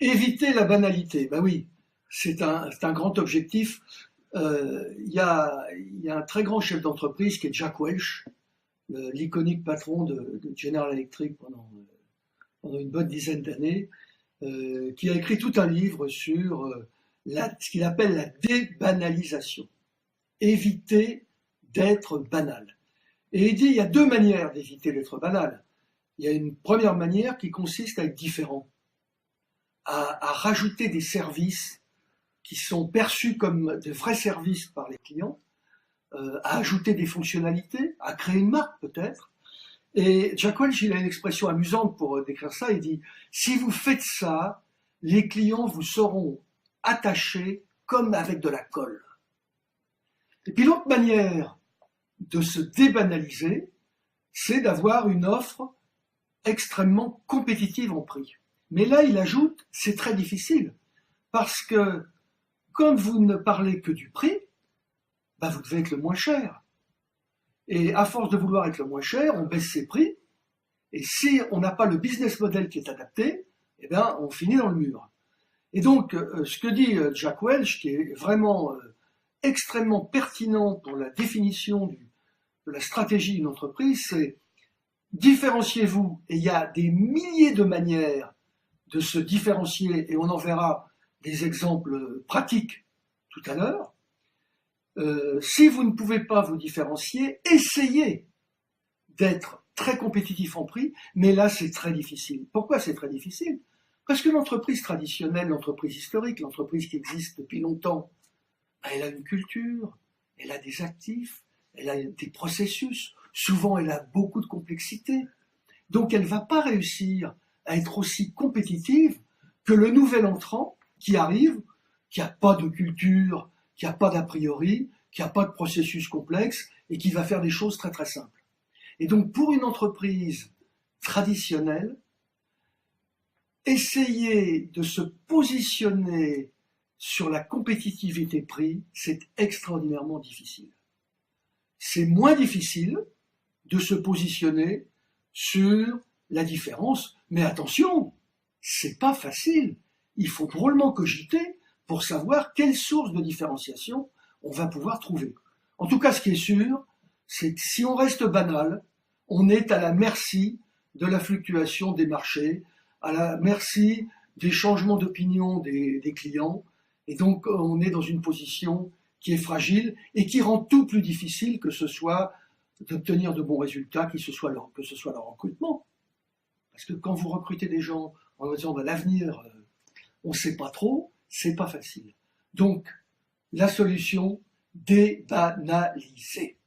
Éviter la banalité, ben oui, c'est un grand objectif. Il y a un très grand chef d'entreprise qui est Jack Welch, l'iconique patron de General Electric pendant une bonne dizaine d'années, qui a écrit tout un livre sur ce qu'il appelle la débanalisation. Éviter d'être banal. Et il dit il y a deux manières d'éviter d'être banal. Il y a une première manière qui consiste à être différent, à rajouter des services qui sont perçus comme de vrais services par les clients, à ajouter des fonctionnalités, à créer une marque peut-être. Et Jack Welch, il a une expression amusante pour décrire ça, il dit « Si vous faites ça, les clients vous seront attachés comme avec de la colle. » Et puis l'autre manière de se débanaliser, c'est d'avoir une offre extrêmement compétitive en prix. Mais là, il ajoute, c'est très difficile, parce que quand vous ne parlez que du prix, bah vous devez être le moins cher. Et à force de vouloir être le moins cher, on baisse ses prix, et si on n'a pas le business model qui est adapté, eh bien, on finit dans le mur. Et donc, ce que dit Jack Welch, qui est vraiment extrêmement pertinent pour la définition de la stratégie d'une entreprise, c'est différenciez-vous, et il y a des milliers de manières de se différencier, et on en verra des exemples pratiques tout à l'heure. Si vous ne pouvez pas vous différencier, essayez d'être très compétitif en prix, mais là c'est très difficile. Pourquoi c'est très difficile? Parce que l'entreprise traditionnelle, l'entreprise historique, l'entreprise qui existe depuis longtemps, elle a une culture, elle a des actifs, elle a des processus, souvent elle a beaucoup de complexité. Donc elle ne va pas réussir à être aussi compétitive que le nouvel entrant qui arrive, qui n'a pas de culture, qui n'a pas d'a priori, qui n'a pas de processus complexe et qui va faire des choses très très simples. Et donc pour une entreprise traditionnelle, essayer de se positionner sur la compétitivité prix, c'est extraordinairement difficile. C'est moins difficile de se positionner sur la différence, mais attention, c'est pas facile. Il faut drôlement cogiter pour savoir quelle source de différenciation on va pouvoir trouver. En tout cas, ce qui est sûr, c'est que si on reste banal, on est à la merci de la fluctuation des marchés, à la merci des changements d'opinion des clients, et donc on est dans une position qui est fragile et qui rend tout plus difficile, que ce soit d'obtenir de bons résultats, que ce soit leur recrutement. Parce que quand vous recrutez des gens en disant de l'avenir, on ne sait pas trop, c'est pas facile. Donc, la solution, débanaliser.